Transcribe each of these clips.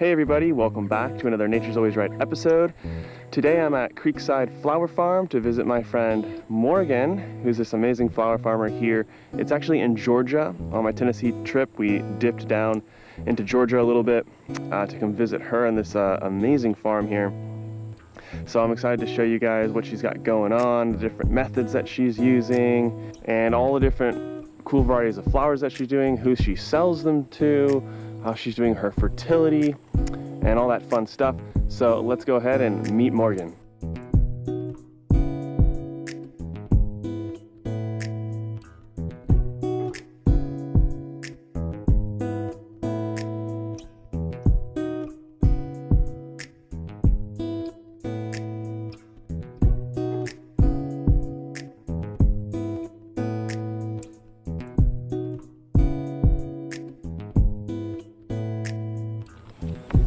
Hey everybody, welcome back to another Nature's Always Right episode. Today I'm at Creekside Flower Farm to visit my friend Morgan, who's this amazing flower farmer here. It's actually in Georgia. On my Tennessee trip, we dipped down into Georgia a little bit to come visit her on this amazing farm here. So I'm excited to show you guys what she's got going on, the different methods that she's using, and all the different cool varieties of flowers that she's doing, who she sells them to, how she's doing her fertility, and all that fun stuff. So let's go ahead and meet Morgan.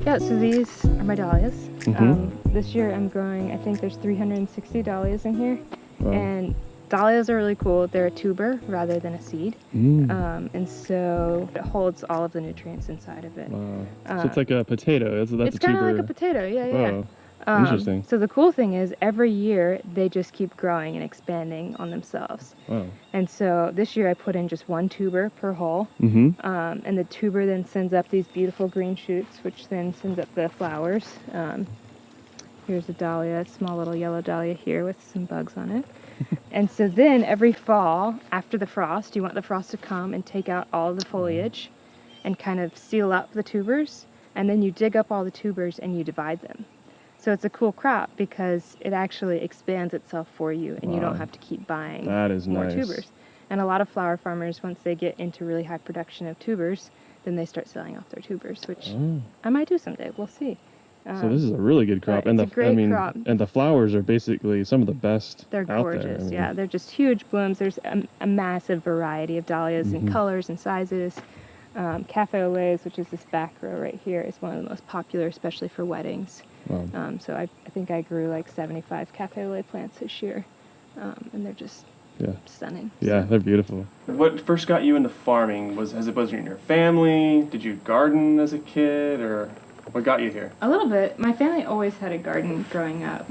Yeah, so these are my dahlias. This year I'm growing, I think there's 360 dahlias in here. Wow. And dahlias are really cool. They're a tuber rather than a seed. And so it holds all of the nutrients inside of it. Wow. So it's like a potato. That's it's kind of like a potato, yeah. Wow. Interesting. So the cool thing is every year they just keep growing and expanding on themselves. Wow. And so this year I put in just one tuber per hole. And the tuber then sends up these beautiful green shoots, which then sends up the flowers. Here's a dahlia, a small little yellow dahlia here with some bugs on it. And so then every fall, after the frost, you want the frost to come and take out all the foliage and kind of seal up the tubers. And then you dig up all the tubers and you divide them. So it's a cool crop because it actually expands itself for you and you don't have to keep buying more tubers. And a lot of flower farmers, once they get into really high production of tubers, then they start selling off their tubers, which I might do someday. We'll see. So this is a really good crop, and it's a great crop. And the flowers are basically some of the best. They're gorgeous. Yeah, they're just huge blooms. There's a massive variety of dahlias in colors and sizes. Cafe au lait, which is this back row right here, is one of the most popular, especially for weddings. Wow. So I think I grew like 75 cafe au lait plants this year, and they're just stunning. Yeah, they're beautiful. What first got you into farming? Was it in your family? Did you garden as a kid, or what got you here? A little bit. My family always had a garden growing up.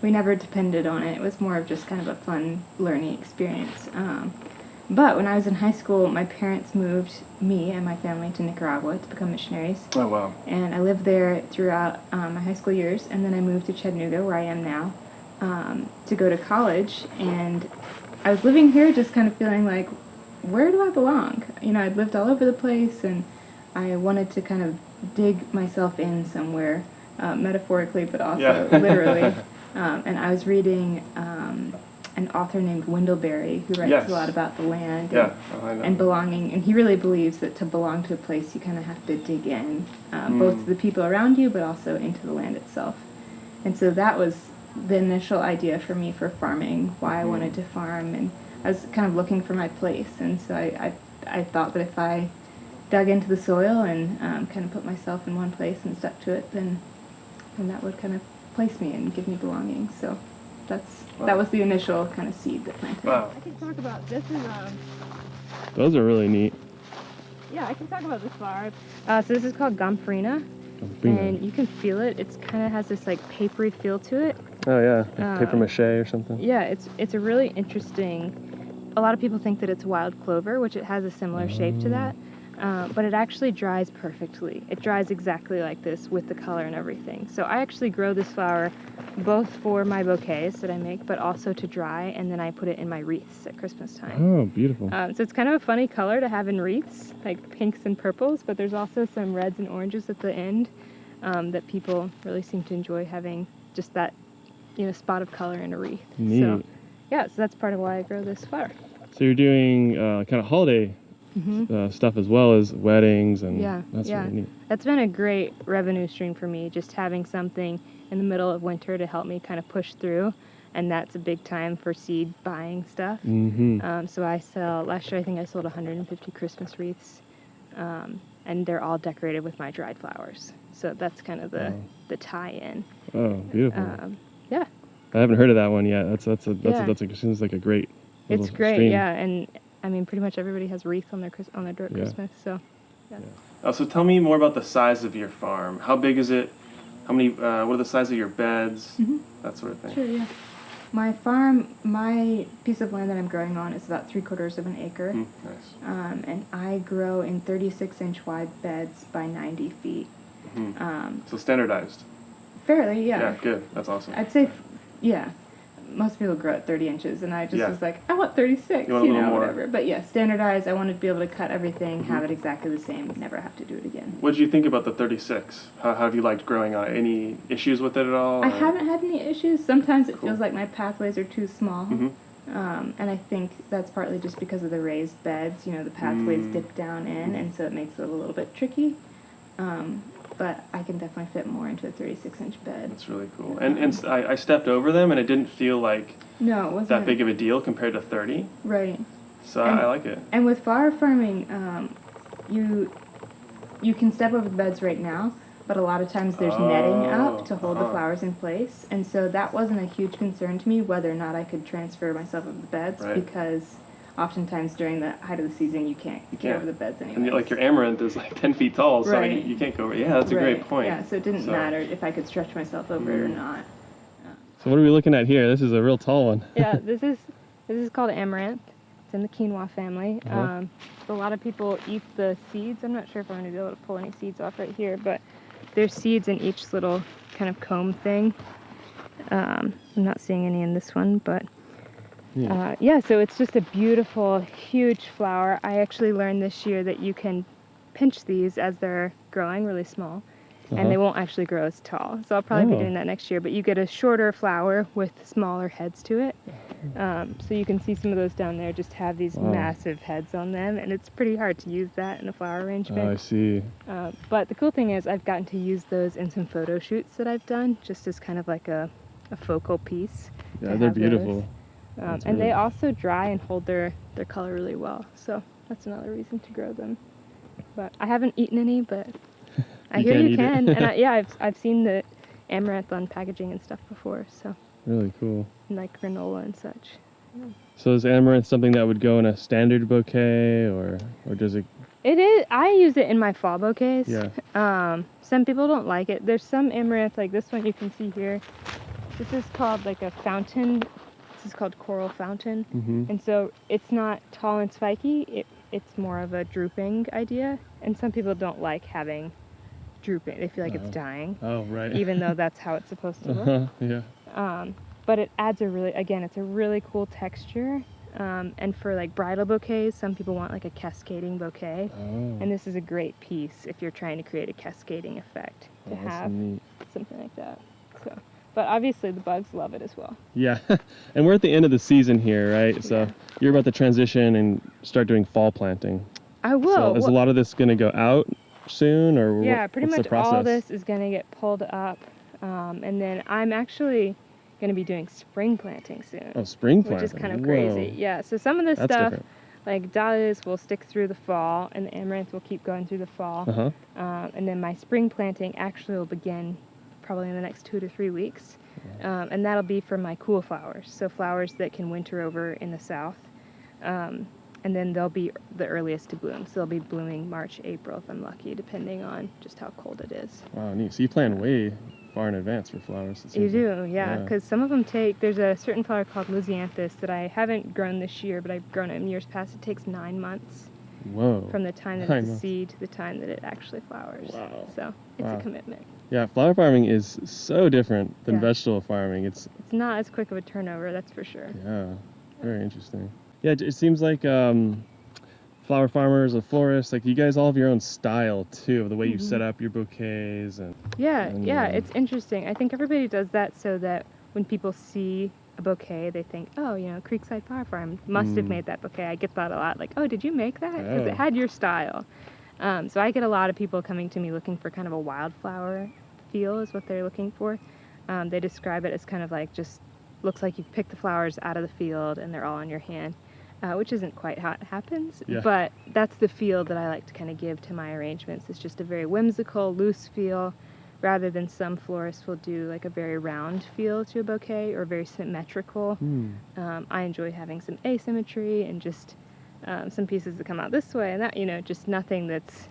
We never depended on it. It was more of just kind of a fun learning experience. But when I was in high school, my parents moved me and my family to Nicaragua to become missionaries. Oh, wow. And I lived there throughout my high school years, and then I moved to Chattanooga, where I am now, to go to college. And I was living here just kind of feeling like, where do I belong? You know, I'd lived all over the place, and I wanted to kind of dig myself in somewhere, metaphorically, but also literally. And I was reading an author named Wendell-Berry, who writes a lot about the land and belonging, and he really believes that to belong to a place you kind of have to dig in, both to the people around you but also into the land itself. And so that was the initial idea for me for farming, why I wanted to farm, and I was kind of looking for my place. And so I thought that if I dug into the soil and kind of put myself in one place and stuck to it, then that would kind of place me and give me belonging. So that was the initial kind of seed that planted. Wow. I can talk about this. Those are really neat. Yeah, I can talk about this flower. So this is called gomphrena, and you can feel it. It's kind of has this like papery feel to it. Oh yeah, like paper mache or something. Yeah, it's a really interesting. A lot of people think that it's wild clover, which it has a similar shape to that. But it actually dries perfectly. It dries exactly like this with the color and everything. So I actually grow this flower both for my bouquets that I make, but also to dry, and then I put it in my wreaths at Christmas time. Oh, beautiful. So it's kind of a funny color to have in wreaths, like pinks and purples, but there's also some reds and oranges at the end that people really seem to enjoy having just that, spot of color in a wreath. Neat. So that's part of why I grow this flower. So you're doing kind of holiday stuff as well as weddings, and that's really neat. That's been a great revenue stream for me, just having something in the middle of winter to help me kind of push through, and that's a big time for seed buying stuff. So I sell, last year I think I sold 150 Christmas wreaths, and they're all decorated with my dried flowers. So that's kind of the tie-in. Oh, beautiful. Yeah. I haven't heard of that one yet. That seems like a great. It's great, stream. yeah, and I mean, pretty much everybody has wreath on their door at Christmas, so yeah. So tell me more about the size of your farm. How big is it? How many? What are the size of your beds? That sort of thing. Sure, yeah. My farm, my piece of land that I'm growing on is about 3/4 of an acre. Nice. And I grow in 36-inch wide beds by 90 feet. So standardized. Fairly, yeah. Yeah, good. That's awesome. I'd say, yeah. Most people grow at 30 inches, and I just was like, I want 36, you want a little more. whatever. But yeah, standardized. I wanted to be able to cut everything, have it exactly the same, never have to do it again. What did you think about the 36? How have you liked growing on it? Any issues with it at all? I haven't had any issues. Sometimes it feels like my pathways are too small. And I think that's partly just because of the raised beds. You know, the pathways dip down in, and so it makes it a little bit tricky. But I can definitely fit more into a 36-inch bed. That's really cool. And I stepped over them, and it didn't feel like no, it wasn't that big of a deal compared to 30. Right. So I like it. And with flower farming, you can step over the beds right now, but a lot of times there's netting up to hold the flowers in place. And so that wasn't a huge concern to me, whether or not I could transfer myself over the beds, because oftentimes during the height of the season you can't get over the beds anyway. And like your amaranth is like 10 feet tall, so you can't go over. Yeah, that's a great point. Yeah, so it didn't matter if I could stretch myself over it or not. So what are we looking at here? This is a real tall one. Yeah, this is called amaranth. It's in the quinoa family. A lot of people eat the seeds. I'm not sure if I'm going to be able to pull any seeds off right here, but there's seeds in each little kind of comb thing. I'm not seeing any in this one, but so it's just a beautiful, huge flower. I actually learned this year that you can pinch these as they're growing really small, and they won't actually grow as tall. So I'll probably be doing that next year, but you get a shorter flower with smaller heads to it. So you can see some of those down there just have these massive heads on them, and it's pretty hard to use that in a flower arrangement. Oh, I see. But the cool thing is I've gotten to use those in some photo shoots that I've done, just as kind of like a focal piece. Yeah, they're beautiful. And they also dry and hold their color really well, so that's another reason to grow them. But I haven't eaten any, but I hear you can. And I've seen the amaranth on packaging and stuff before, so. Really cool. And like granola and such. Yeah. So is amaranth something that would go in a standard bouquet, or does it? It is. I use it in my fall bouquets. Yeah. Some people don't like it. There's some amaranth, like this one you can see here. This is called like a fountain. This is called coral fountain. And so it's not tall and spiky. It's more of a drooping idea. And some people don't like having drooping. They feel like it's dying. Oh, right. Even though that's how it's supposed to look. Yeah. But it adds it's a really cool texture. And for like bridal bouquets, some people want like a cascading bouquet. And this is a great piece if you're trying to create a cascading effect to have something like that. So, but obviously the bugs love it as well. Yeah, and we're at the end of the season here, right? So you're about to transition and start doing fall planting. I will. So is a lot of this going to go out soon, or pretty much all this is going to get pulled up, and then I'm actually going to be doing spring planting soon. Oh, spring planting, which is kind of crazy. Yeah, so some of this stuff, like dahlias, will stick through the fall, and the amaranth will keep going through the fall. And then my spring planting actually will begin probably in the next 2 to 3 weeks, and that'll be for my cool flowers, so flowers that can winter over in the south. And then they'll be the earliest to bloom. So they'll be blooming March, April if I'm lucky, depending on just how cold it is. Wow, neat. So you plan way far in advance for flowers. You do, yeah, because some of them there's a certain flower called Lysianthus that I haven't grown this year, but I've grown it in years past. It takes 9 months. Whoa. From the time that it's a seed to the time that it actually flowers. Wow. So it's a commitment. Yeah, flower farming is so different than vegetable farming. It's not as quick of a turnover, that's for sure. Yeah, very interesting. Yeah, it seems like flower farmers or florists, like you guys all have your own style too, of the way you set up your bouquets and it's interesting. I think everybody does that so that when people see a bouquet, they think, oh, Creekside Flower Farm must have made that bouquet. I get that a lot, like, oh, did you make that? Because it had your style. So I get a lot of people coming to me looking for kind of a wildflower feel is what they're looking for. They describe it as kind of like just looks like you've picked the flowers out of the field and they're all in your hand. Which isn't quite how it happens, but that's the feel that I like to kind of give to my arrangements. It's just a very whimsical, loose feel, rather than some florists will do like a very round feel to a bouquet or very symmetrical. I enjoy having some asymmetry and just some pieces that come out this way and that, just nothing that's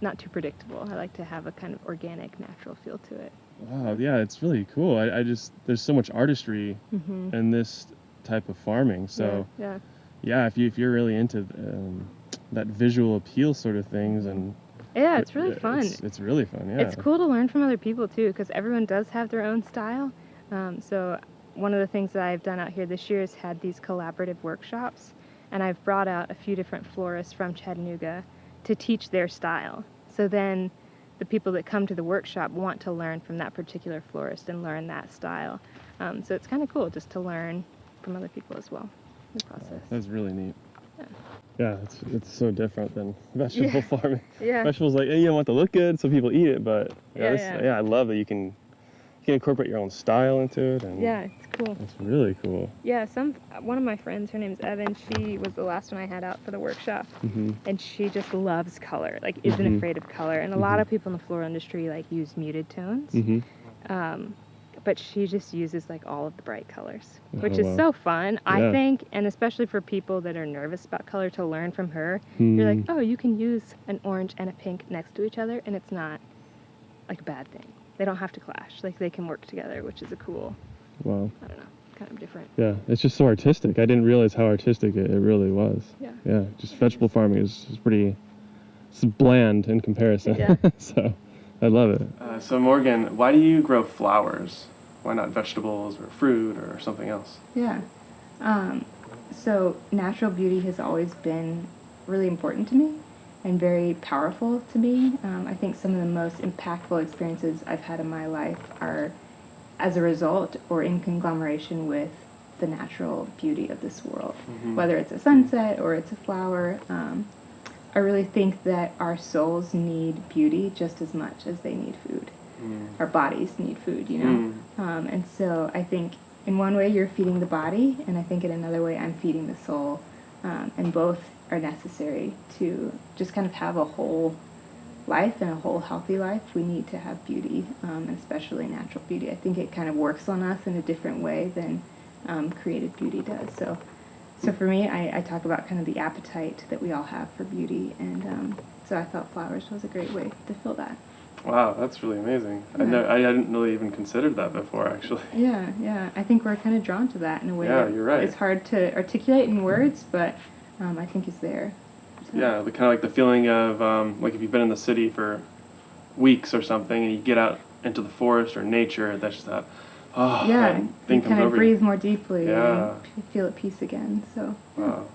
not too predictable. I like to have a kind of organic, natural feel to it. Wow, yeah, it's really cool. I just, there's so much artistry in this type of farming. So yeah, if you're really into that visual appeal sort of things, and yeah, it's really fun. It's really fun. Yeah, it's cool to learn from other people too, because everyone does have their own style. So one of the things that I've done out here this year is had these collaborative workshops, and I've brought out a few different florists from Chattanooga to teach their style. So then the people that come to the workshop want to learn from that particular florist and learn that style. So it's kind of cool just to learn from other people as well in the process. That's really neat. Yeah. Yeah, it's so different than vegetable farming. Yeah. Vegetables, like, you don't want to look good, so people eat it, but I love that you can incorporate your own style into it. And yeah, it's cool. It's really cool. Yeah, one of my friends, her name's Evan, she was the last one I had out for the workshop, and she just loves color, like isn't afraid of color. And a lot of people in the floral industry like use muted tones, but she just uses like all of the bright colors, which is so fun, I think, and especially for people that are nervous about color, to learn from her. You're like, oh, you can use an orange and a pink next to each other, and it's not like a bad thing. They don't have to clash. Like, they can work together, which is a cool, I don't know, kind of different. Yeah, it's just so artistic. I didn't realize how artistic it really was. Yeah. Yeah, just vegetable farming is pretty, it's bland in comparison. Yeah. So I love it. So Morgan, why do you grow flowers? Why not vegetables or fruit or something else? Yeah. So natural beauty has always been really important to me and very powerful to me. I think some of the most impactful experiences I've had in my life are as a result or in conglomeration with the natural beauty of this world. Whether it's a sunset or it's a flower, I really think that our souls need beauty just as much as they need food. Our bodies need food, you know? And so I think in one way you're feeding the body, and I think in another way I'm feeding the soul, and both are necessary to just kind of have a whole life and a whole healthy life. We need to have beauty, and especially natural beauty. I think it kind of works on us in a different way than created beauty does. So for me, I talk about kind of the appetite that we all have for beauty, and so I thought flowers was a great way to fill that. Wow, that's really amazing. I hadn't really even considered that before, actually. Yeah. I think we're kind of drawn to that in a way. Yeah, you're right. It's hard to articulate in words, but I think it's there. So. Yeah, kind of like the feeling of, like if you've been in the city for weeks or something and you get out into the forest or nature, that's just that, that thing comes kind of over breathe you. more deeply and you feel at peace again. So. Wow.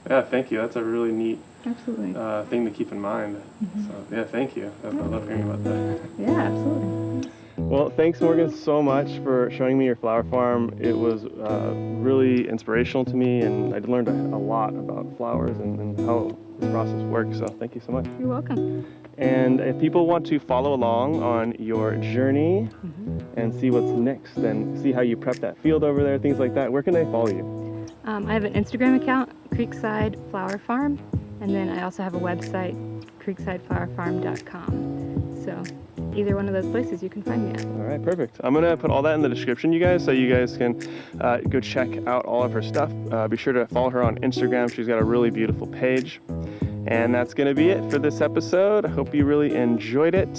Yeah, thank you. That's a really neat thing to keep in mind. So yeah, thank you. I love hearing about that. Yeah, absolutely. Well, thanks Morgan so much for showing me your flower farm. It was really inspirational to me, and I learned a lot about flowers and how this process works. So thank you so much. You're welcome. And if people want to follow along on your journey and see what's next and see how you prep that field over there, things like that, where can they follow you? I have an Instagram account, Creekside Flower Farm, and then I also have a website, creeksideflowerfarm.com. So either one of those places you can find me at. All right, perfect. I'm going to put all that in the description, you guys, so you guys can go check out all of her stuff. Be sure to follow her on Instagram. She's got a really beautiful page. And that's going to be it for this episode. I hope you really enjoyed it.